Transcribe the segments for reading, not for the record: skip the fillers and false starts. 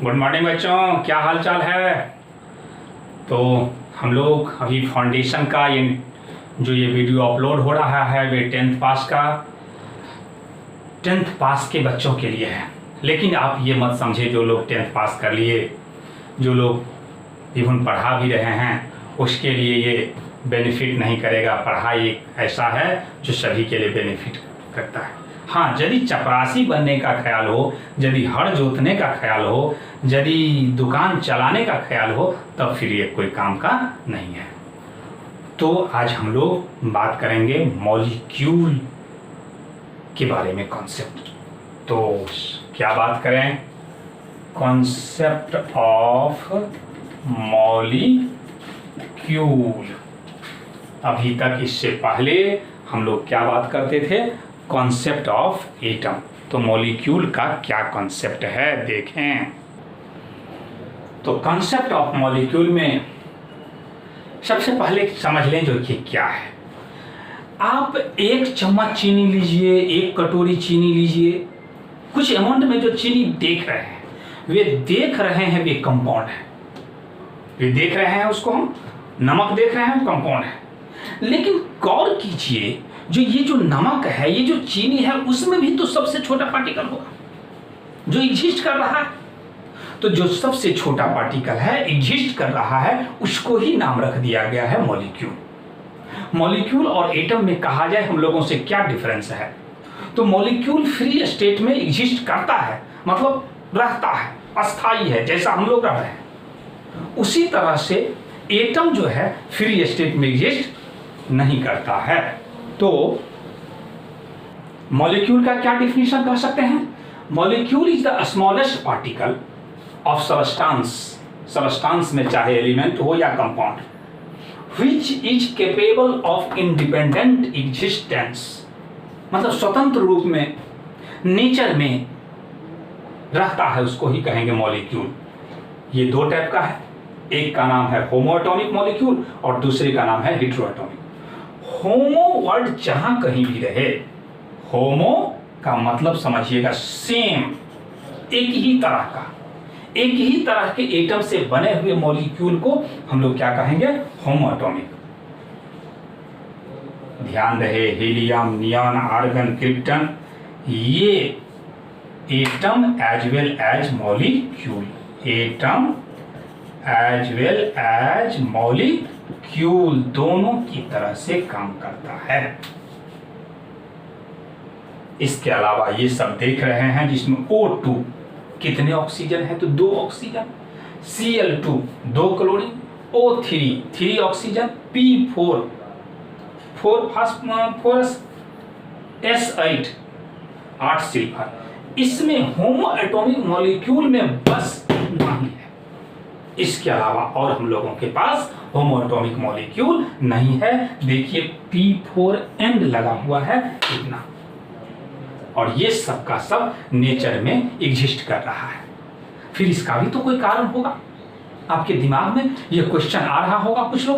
Good morning बच्चों, क्या हाल चाल है। तो हम लोग अभी फाउंडेशन का ये वीडियो अपलोड हो रहा है वे 10th पास के बच्चों के लिए है। लेकिन आप ये मत समझे जो लोग 10th पास कर लिए, जो लोग इवन पढ़ा भी रहे हैं, उसके लिए ये बेनिफिट नहीं करेगा। पढ़ाई एक ऐसा है जो सभी के लिए बेनिफिट करता है। हाँ, यदि चपरासी बनने का ख्याल हो, यदि हड़ जोतने का ख्याल हो, यदि दुकान चलाने का ख्याल हो, तब फिर ये कोई काम का नहीं है। तो आज हम लोग बात करेंगे मॉलिक्यूल के बारे में, कॉन्सेप्ट। तो क्या बात करें? Concept of molecule. अभी तक इससे पहले हम लोग क्या बात करते थे? Concept of atom. तो मॉलिक्यूल का क्या कॉन्सेप्ट है देखें। तो कॉन्सेप्ट ऑफ मॉलिक्यूल में सबसे पहले समझ लें जो कि क्या है। आप एक चम्मच चीनी लीजिए, एक कटोरी चीनी लीजिए, कुछ अमाउंट में जो चीनी देख रहे हैं वे कंपाउंड है। वे देख रहे हैं उसको हम नमक देख रहे हैं, कंपाउंड है। लेकिन गौर कीजिए, जो नमक है, ये जो चीनी है, उसमें भी तो सबसे छोटा पार्टिकल होगा जो एग्जिस्ट कर रहा है। तो जो सबसे छोटा पार्टिकल है, एग्जिस्ट कर रहा है, उसको ही नाम रख दिया गया है मॉलिक्यूल। मॉलिक्यूल और एटम में कहा जाए हम लोगों से क्या डिफरेंस है? तो मॉलिक्यूल फ्री स्टेट में एग्जिस्ट करता है, मतलब रहता है, अस्थाई है, जैसा हम लोग रह रहे हैं। उसी तरह से एटम जो है फ्री स्टेट में एग्जिस्ट नहीं करता है। तो मॉलिक्यूल का क्या डिफिनेशन कर सकते हैं? Molecule is the smallest particle of substance में चाहे एलिमेंट हो या compound, which is capable of independent existence, मतलब स्वतंत्र रूप में नेचर में रहता है, उसको ही कहेंगे मॉलिक्यूल। ये दो टाइप का है, एक का नाम है होमोएटॉमिक मॉलिक्यूल और दूसरे का नाम है हेटेरोएटॉमिक। होमो वर्ड जहां कहीं भी रहे, होमो का मतलब समझिएगा सेम, एक ही तरह के एटम से बने हुए मॉलिक्यूल को हम लोग क्या कहेंगे? होमोएटॉमिक। ध्यान रहे, हीलियम, नियॉन, आर्गन, क्रिप्टन, ये atom as well as molecule, atom as well as molecule दोनों की तरह से काम करता है। इसके अलावा ये सब देख रहे हैं जिसमें O2 कितने ऑक्सीजन है? तो 2 oxygen, Cl2 2 chlorine, O3 3 oxygen, P4 4 phosphorus, S8 8 silver. इसमें होमोएटॉमिक मॉलिक्यूल में बस नहीं है। इसके अलावा और हम लोगों के पास होमोएटॉमिक मॉलिक्यूल नहीं है। देखिए P4 एंड लगा हुआ है इतना, और ये सब का सब नेचर में एग्जिस्ट कर रहा है। फिर इसका भी तो कोई कारण होगा। आपके दिमाग में ये क्वेश्चन आ रहा होगा कुछ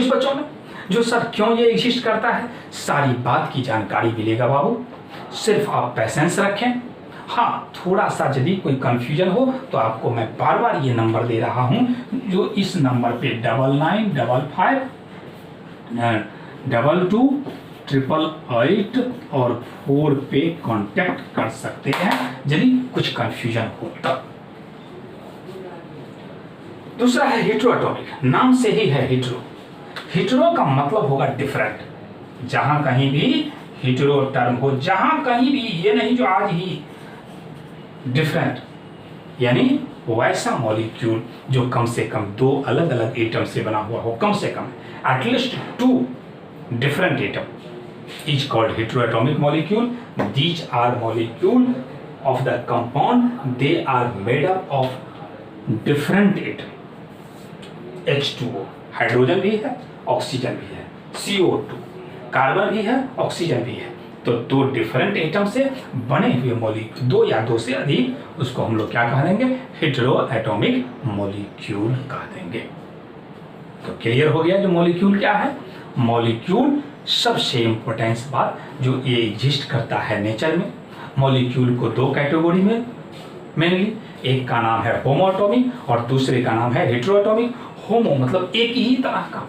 बच्चों में, जो सर क्यों ये एग्जिस्ट करता है। सारी बात की जानकारी मिलेगा बाबू, सिर्फ आप पेशेंस रखें। हाँ, थोड़ा सा यदि कोई कंफ्यूजन हो तो आपको मैं बार बार ये नंबर दे रहा हूँ, जो इस नंबर पे 99552288 और 4 पे कांटेक्ट कर सकते हैं यदि कुछ कंफ्यूजन हो तब। दूसरा है हेटेरोएटॉमिक, नाम से ही है हेटेरो का मतलब होगा डिफरेंट। जहां कहीं भी हेटेरो टर्म हो, जहां कहीं भी, ये नहीं जो आज ही डिफरेंट, यानी वैसा मॉलिक्यूल जो कम से कम 2 अलग अलग एटम से बना हुआ हो, कम से कम at least 2 different atom is called heteroatomic molecule. These are molecule of the compound. They are made up of different atom. H2O hydrogen भी है, ऑक्सीजन भी है, CO2 कार्बन भी है, ऑक्सीजन भी है। तो 2 डिफरेंट एटम से बने हुए मॉलिक्यूल, 2 या 2 से अधिक, उसको हम लोग क्या कह देंगे? हेटेरोएटॉमिक मॉलिक्यूल कह देंगे। तो क्लियर हो गया जो मॉलिक्यूल क्या है। मॉलिक्यूल सबसे इम्पोर्टेंट बात, जो ये एग्जिस्ट करता है नेचर में। मॉलिक्यूल को 2 कैटेगरी में मेनली। एक का नाम है होमो एटॉमिक और दूसरे का नाम है हेटेरो एटॉमिक। होमो मतलब एक ही तरह का,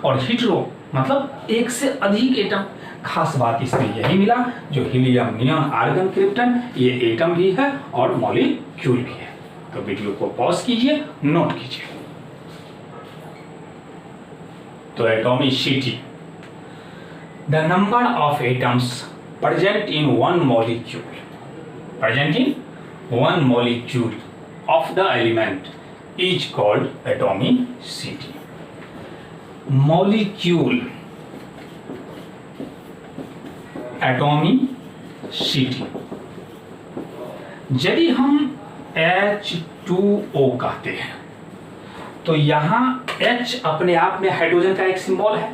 और हेटेरो मतलब एक से अधिक एटम। खास बात इसमें यही मिला जो हीलियम, नियॉन, आर्गन, क्रिप्टन, ये एटम भी है और मॉलिक्यूल भी है। तो वीडियो को पॉज कीजिए, नोट कीजिए। तो atomicity, the number of atoms present in one molecule of the element is called atomicity. Molecule, atomicity. यदि हम H2O कहते हैं तो यहाँ H अपने आप में हाइड्रोजन का एक सिंबल है,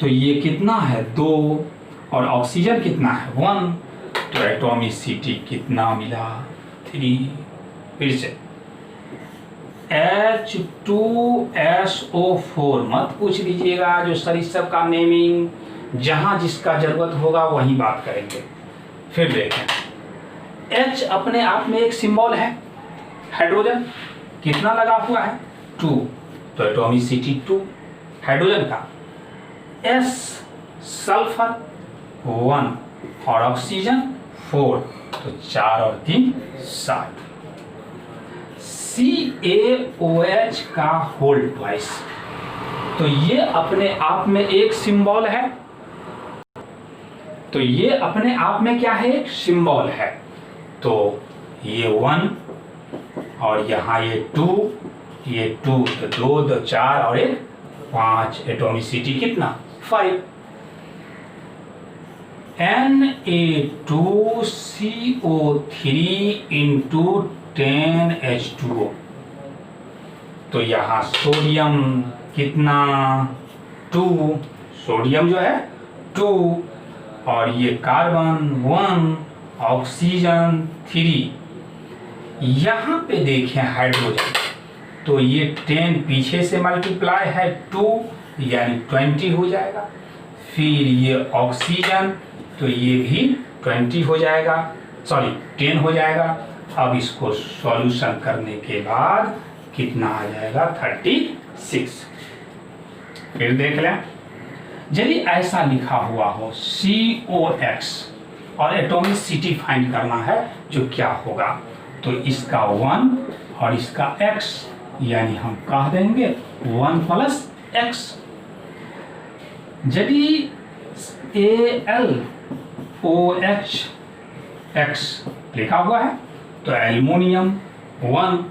तो ये कितना है 2, और ऑक्सीजन कितना है 1, तो एटॉमिसिटी कितना मिला 3। फिर से H2SO4 मत पूछ लीजिएगा, जो सर इस सब का नेमिंग जहां जिसका जरूरत होगा वहीं बात करेंगे। फिर देखें, H अपने आप में एक सिंबल है, हाइड्रोजन कितना लगा हुआ है 2, तो एटॉमिसिटी 2 हाइड्रोजन का। S सल्फर 1 और ऑक्सीजन 4, तो 4 और 3 7। CaOH का होल ट्वाइस, तो ये अपने आप में एक सिंबल है, तो ये अपने आप में क्या है, एक सिंबल है। तो ये 1 और यहाँ ये 2, ये 2, तो 2 2 4 और 1 5, एटॉमिसिटी कितना 5। Na2CO3 इंटू 10H2O, तो यहाँ सोडियम कितना 2, सोडियम जो है 2, और ये कार्बन 1, ऑक्सीजन 3। यहाँ पे देखें हाइड्रोजन, तो ये 10 पीछे से मल्टीप्लाई है 2 यानी 20 हो जाएगा। फिर ये ऑक्सीजन, तो ये भी 20 हो जाएगा, सॉरी 10 हो जाएगा। अब इसको सॉल्यूशन करने के बाद कितना आ जाएगा 36। फिर देख लें, यदि ऐसा लिखा हुआ हो COX और एटॉमिसिटी फाइंड करना है जो क्या होगा, तो इसका 1 और इसका X, यानी हम कह देंगे 1 + X। यदि AlOHX लिखा हुआ है तो एल्युमिनियम 1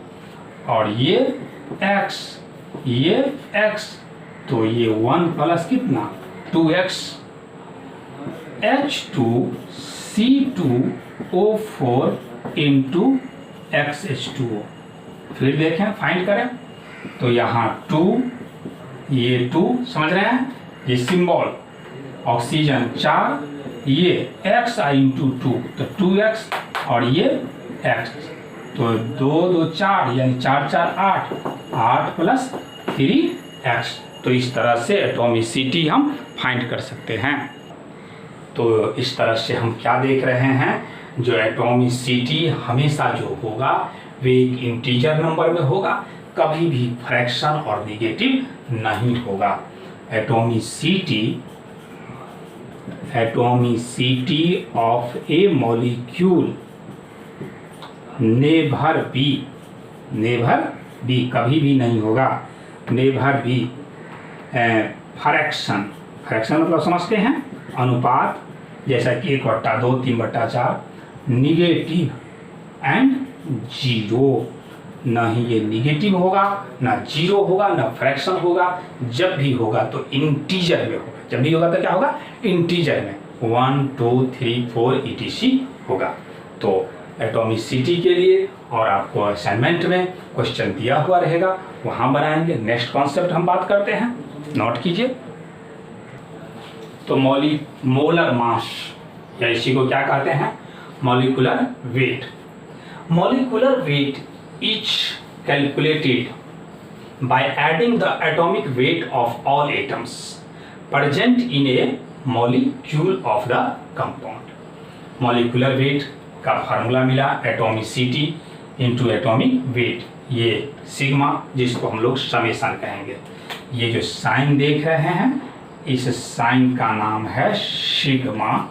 और ये X, ये X, तो ये 1 + कितना 2X। H2C2O4 into XH2O। फिर देखें फाइंड करें, तो यहाँ 2, ये 2 समझ रहे हैं, ये सिंबल, ऑक्सीजन 4, ये X इंटू 2, तो 2X और ये X, तो 2 2 4 यानी 4 4 8, 8 + 3X। तो इस तरह से एटॉमिसिटी हम फाइंड कर सकते हैं। तो इस तरह से हम क्या देख रहे हैं, जो एटॉमिसिटी हमेशा जो होगा वे एक इंटीजर नंबर में होगा, कभी भी फ्रैक्शन और नेगेटिव नहीं होगा। Atomicity of A molecule never be कभी भी नहीं होगा, नेवर बी फ्रैक्शन मतलब समझते हैं अनुपात, जैसा कि 1/2, 3/4, निगेटिव एंड 0। ना ही ये निगेटिव होगा, ना 0 होगा, ना फ्रैक्शन होगा। जब भी होगा तो इंटीजर में होगा, जब भी होगा तो क्या होगा इंटीजर में, 1 2 3 4 etc होगा। तो एटॉमिसिटी के लिए और आपको असाइनमेंट में क्वेश्चन दिया हुआ रहेगा, वहाँ बनाएंगे। नेक्स्ट कॉन्सेप्ट हम बात करते हैं, नोट कीजिए। तो मोलर मास, या इसी को क्या कहते हैं molecular weight. Molecular weight is calculated by adding the atomic weight of all atoms present in a molecule of the compound। molecular weight का फार्मूला मिला एटॉमिसिटी, इंटू एटॉमिक वेट, ये सिग्मा जिसको हम लोग समेशन कहेंगे। ये जो साइन देख रहे हैं इस साइन का नाम है सिग्मा,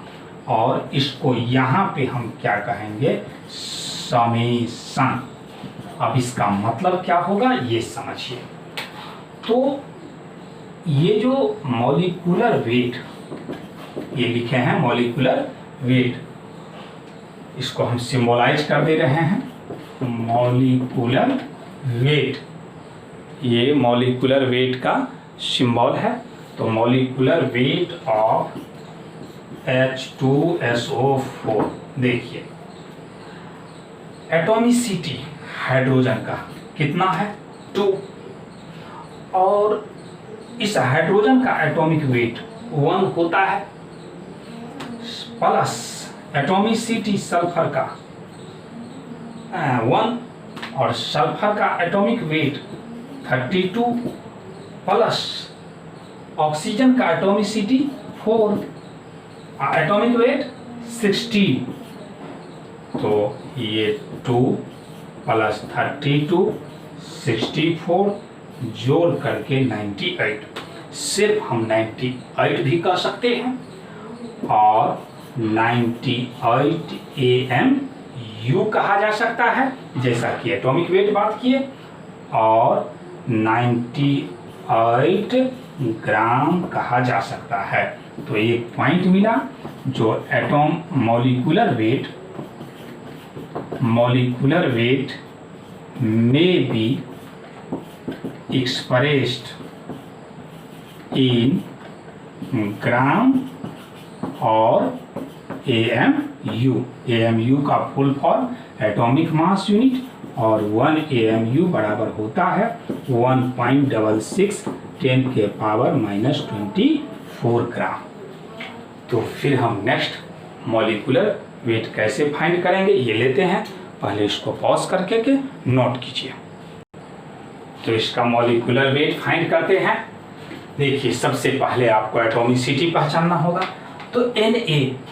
और इसको यहाँ पे हम क्या कहेंगे, समेशन। अब इसका मतलब क्या होगा ये समझिए। तो ये जो मॉलिक्यूलर वेट, ये लिखे हैं मॉलिक्यूलर वेट, इसको हम सिंबलाइज कर दे रहे हैं मॉलिक्यूलर वेट। ये मॉलिक्यूलर वेट का सिंबल है। तो मॉलिक्यूलर वेट ऑफ H2SO4, देखिए एटॉमिसिटी हाइड्रोजन का कितना है 2, और इस हाइड्रोजन का एटॉमिक वेट 1 होता है, प्लस एटॉमिसिटी सल्फर का 1, और सल्फर का एटॉमिक वेट 32, प्लस ऑक्सीजन का एटॉमिसिटी 4, एटॉमिक वेट 16। तो ये 2 प्लस 32 64 जोड़ करके 98, सिर्फ हम 98 भी कह सकते हैं, और 98 AMU कहा जा सकता है, जैसा कि एटॉमिक वेट बात किए, और 98 ग्राम कहा जा सकता है। तो एक पॉइंट मिला, जो atom molecular weight may be expressed in ग्राम और AMU। AMU का full form atomic mass unit, और 1 AMU बराबर होता है 1.66 10⁻⁻24 ग्राम। तो फिर हम नेक्स्ट मॉलिक्यूलर वेट कैसे फाइंड करेंगे ये लेते हैं। पहले इसको पॉज करके के नोट कीजिए। तो इसका मॉलिक्यूलर वेट फाइंड करते हैं। देखिए सबसे पहले आपको एटॉमिसिटी पहचानना होगा। तो Na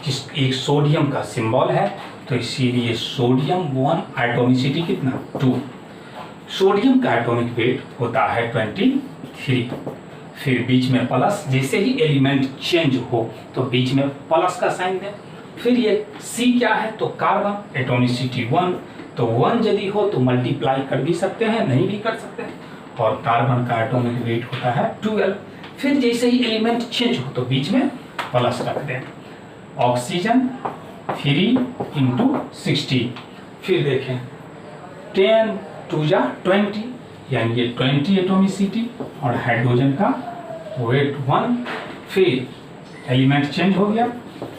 जिस एक सोडियम का सिंबल है, तो इसीलिए सोडियम 1, एटॉमिसिटी कितना 2। सोडियम का एटॉमिक वेट होता है 23, फिर बीच में प्लस, जैसे ही एलिमेंट चेंज हो तो बीच में प्लस का साइन दें। फिर ये C क्या है, तो कार्बन, एटॉमिसिटी 1, तो 1 यदि हो तो मल्टीप्लाई कर भी सकते हैं, नहीं भी कर सकते हैं, और कार्बन का एटॉमिक वेट होता है 12। फिर जैसे ही एलिमेंट चेंज हो तो बीच में प्लस रख दें। ऑक्सीजन 3 × 60, फिर देखें 10 2 जा 20, यानी ये 20 एटॉमिसिटी, और हाइड्रोजन का वेट 1। फिर एलिमेंट चेंज हो गया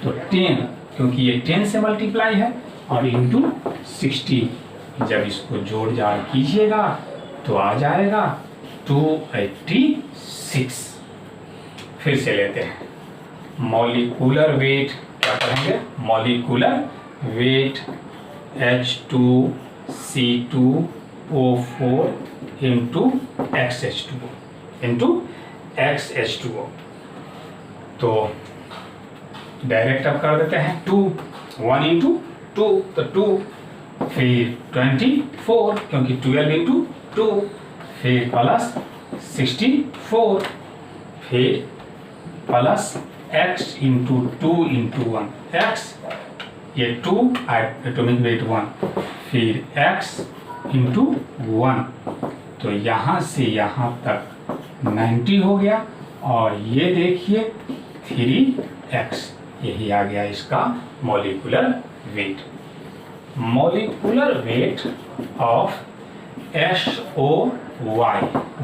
तो 10, क्योंकि ये 10 से मल्टीप्लाई है, और इंटू 60। जब इसको जोड़ जाड़ कीजिएगा तो आ जाएगा 286। फिर से लेते हैं मॉलिक्यूलर वेट, क्या करेंगे, molecular weight H2C2O4 into XH2O। तो डायरेक्ट अब कर देते हैं 2, 1 × 2 तो 2, फिर 24 क्योंकि 12 × 2, फिर प्लस 64, फिर प्लस x × 2 × 1 x, ये 2 एटॉमिक वेट 1, फिर x × 1, तो यहाँ से यहाँ तक 90 हो गया, और ये देखिए 3x, यही आ गया इसका molecular weight. Molecular weight of SOY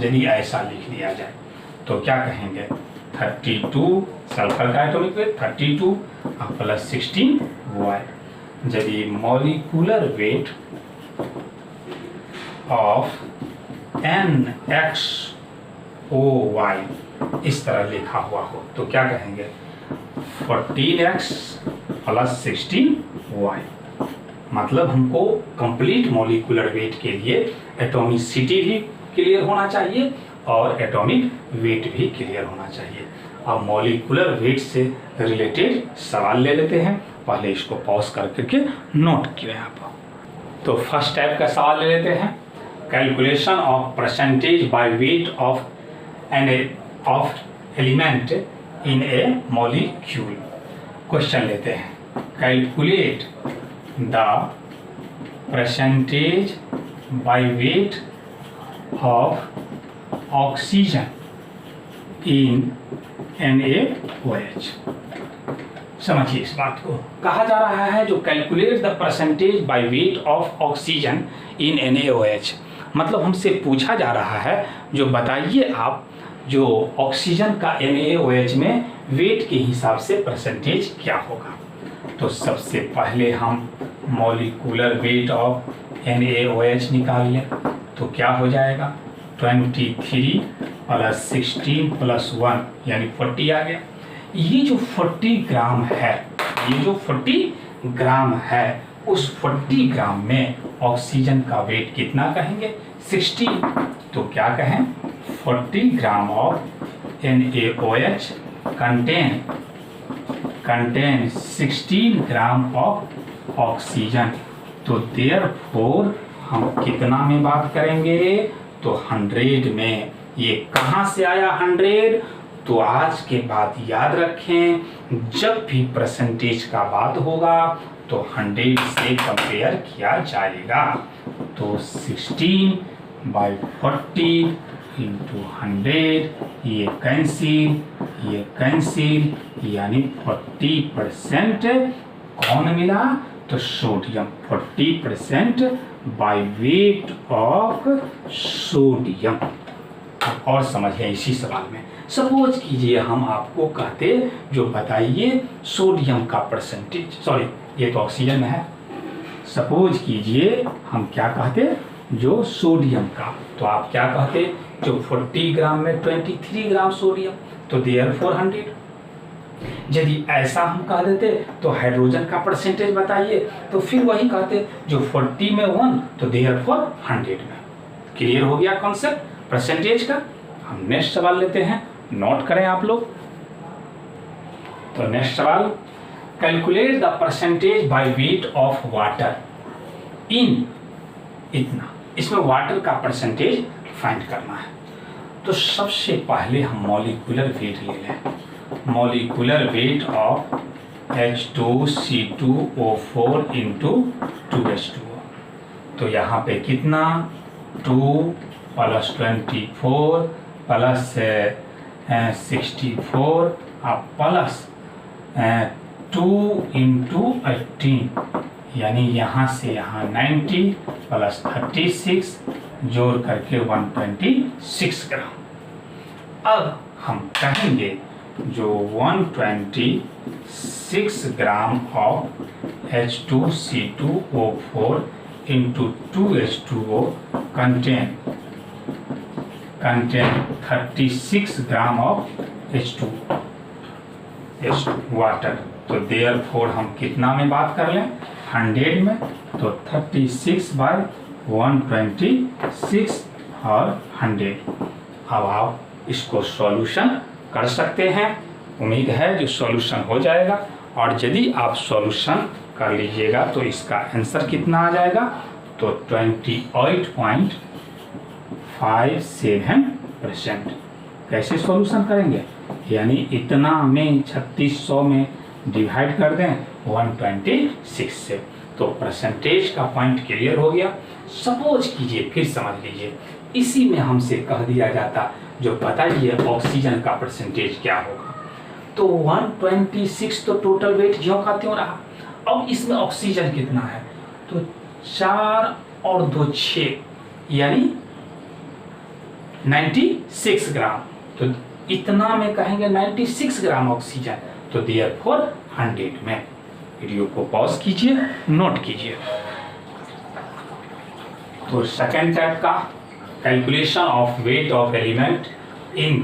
यदि ऐसा लिख दिया जाए तो क्या कहेंगे, 32 सल्फर का एटॉमिक वेट 32 प्लस 16Y। यदि मॉलिक्यूलर वेट ऑफ NXOY इस तरह लिखा हुआ हो तो क्या कहेंगे, 14x प्लस 16y। मतलब हमको कंप्लीट मॉलिक्यूलर वेट के लिए एटॉमिसिटी भी क्लियर होना चाहिए और एटॉमिक वेट भी क्लियर होना चाहिए। अब मॉलिक्यूलर वेट से रिलेटेड सवाल ले लेते हैं। पहले इसको पॉज करके नोट किए आप। तो फर्स्ट टाइप का सवाल ले लेते हैं, calculation of percentage by weight of element in A molecule. Question लेते हैं, calculate the percentage by weight of oxygen in NaOH। समझिए इस बात को, कहा जा रहा है जो calculate the percentage by weight of oxygen in NaOH, मतलब हमसे पूछा जा रहा है जो बताइए आप जो ऑक्सीजन का NaOH में वेट के हिसाब से परसेंटेज क्या होगा। तो सबसे पहले हम मॉलिक्यूलर वेट ऑफ NaOH निकाल लें, तो क्या हो जाएगा 23 + 16 + 1 यानी 40 आ गया। ये जो 40 ग्राम है, ये जो 40 ग्राम है, उस 40 ग्राम में ऑक्सीजन का वेट कितना कहेंगे 60। तो क्या कहें 40 gram of NaOH contain 16 gram of oxygen. तो देयरफॉर हम कितना में बात करेंगे, तो 100 में। ये कहाँ से आया 100, तो आज के बाद याद रखें, जब भी परसेंटेज का बात होगा तो 100 से कंपेयर किया जाएगा। तो 16/40 × 100, ये कैंसिल, यानी 40% कौन मिला, तो sodium. 40% by weight of sodium. और समझिए इसी सवाल में, सपोज कीजिए हम आपको कहते जो बताइए सोडियम का परसेंटेज, सॉरी ये तो ऑक्सीजन में है, सपोज कीजिए हम क्या कहते जो सोडियम का, तो आप क्या कहते जो 40 ग्राम में 23 ग्राम सोडियम, तो देयरफॉर 100। यदि ऐसा हम कह देते तो हाइड्रोजन का परसेंटेज बताइए, तो फिर वही कहते जो 40 में 1, तो देयरफॉर 100 में। क्लियर हो गया कॉन्सेप्ट परसेंटेज का। हम नेक्स्ट सवाल लेते हैं, नोट करें आप लोग। तो नेक्स्ट सवाल, calculate the percentage by weight of water in इतना। इसमें वाटर का परसेंटेज फाइंड करना है। तो सबसे पहले हम मॉलिक्यूलर वेट ले लें, molecular weight of H2C2O4 × 2H2O। तो यहाँ पे कितना 2 + 24 + 64 प्लस 2 × 18, यानी यहाँ से यहाँ 90 + 36 जोड़ करके 126 ग्राम। अब हम कहेंगे जो 126 gram of H2C2O4 × 2H2O contain 36 gram of H2 water. तो देयरफॉर हम कितना में बात कर लें 100 में, तो 36/126 और 100। अब आप इसको सॉल्यूशन कर सकते हैं, उम्मीद है जो सॉल्यूशन हो जाएगा। और यदि आप सॉल्यूशन कर लीजिएगा तो इसका आंसर कितना आ जाएगा, तो 28.57%। कैसे सॉल्यूशन करेंगे, यानी इतना में 3600 में डिवाइड कर दें 126 से, तो परसेंटेज का पॉइंट क्लियर हो गया। सपोज कीजिए, फिर समझ लीजिए, इसी में हमसे कह दिया जाता जो बताइए ऑक्सीजन का परसेंटेज क्या होगा, तो 126 तो टोटल वेट ज्यों का त्यों रहा। अब इसमें ऑक्सीजन कितना है, तो 4 और 2 6, यानी 96 ग्राम। तो इतना में कहेंगे 96 ग्राम ऑक्सीजन, तो देयरफॉर 100 में। वीडियो को पॉज कीजिए, नोट कीजिए। तो सेकेंड टाइप का calculation of weight of element in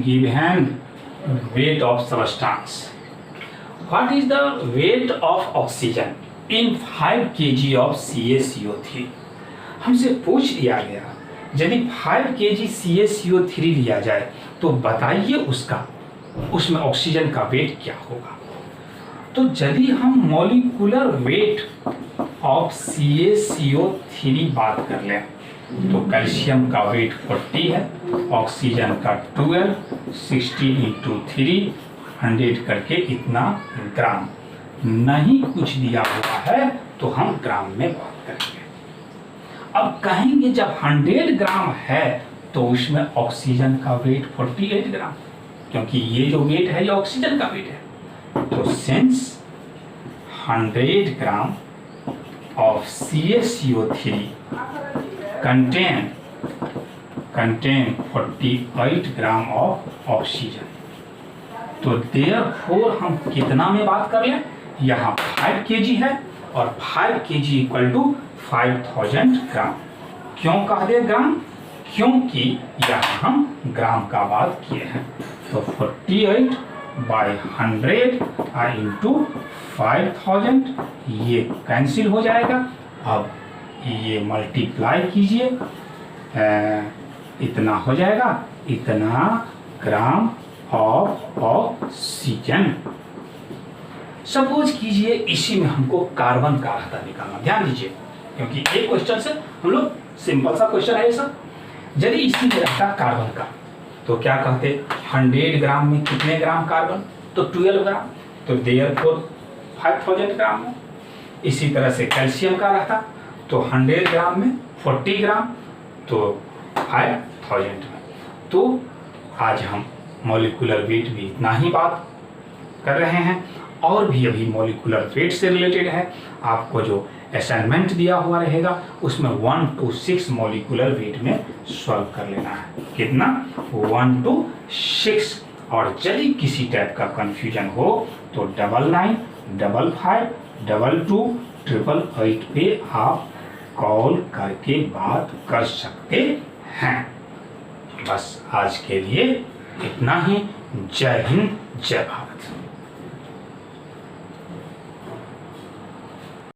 given weight of substance. What is the weight of oxygen in 5 kg of CaCO3? हमसे पूछ लिया गया यदि 5 kg CaCO3 लिया जाए तो बताइए उसमें ऑक्सीजन का वेट क्या होगा। तो यदि हम मॉलिक्यूलर वेट ऑफ CaCO3 बात कर लें तो कैल्शियम का वेट 40 है, ऑक्सीजन का 12, 60 × 3 100 करके इतना ग्राम। नहीं कुछ दिया हुआ है तो हम ग्राम में बात करेंगे। अब कहेंगे जब 100 ग्राम है तो उसमें ऑक्सीजन का वेट 48 ग्राम, क्योंकि ये जो वेट है ये ऑक्सीजन का वेट है। तो since 100 gram of CaCO3 contain 48 gram of oxygen, तो देयरफॉर हम कितना में बात कर लें, यहाँ 5 kg है और 5 kg इक्वल टू 5000 ग्राम। क्यों कह दे ग्राम, क्योंकि यहाँ हम ग्राम का बात किए हैं। तो 48/100 इंटू 5000 ये कैंसिल हो जाएगा। अब ये मल्टीप्लाई कीजिए, इतना हो जाएगा, इतना ग्राम ऑफ ऑक्सीजन। सपोज कीजिए इसी में हमको कार्बन का रहता निकालना, ध्यान दीजिए क्योंकि एक क्वेश्चन से हम लोग सिंपल सा क्वेश्चन है ये सब। यदि इसी में रहता कार्बन का तो क्या कहते, 100 ग्राम में कितने ग्राम कार्बन, तो 12 ग्राम, तो देयरफॉर 5000 ग्राम में। इसी तरह से कैल्शियम का रहता तो 100 ग्राम में 40 ग्राम, तो 5000 में। तो आज हम मॉलिक्यूलर वेट भी इतना ही बात कर रहे हैं, और भी अभी मॉलिक्यूलर वेट से रिलेटेड है। आपको जो असाइनमेंट दिया हुआ रहेगा उसमें 1 to 6 मॉलिक्यूलर वेट में सॉल्व कर लेना है। कितना, 1 to 6। और यदि किसी टाइप का कंफ्यूजन हो तो 99 55 22 888 पे आप कॉल करके बात कर सकते हैं। बस आज के लिए इतना ही। जय हिंद, जय भारत।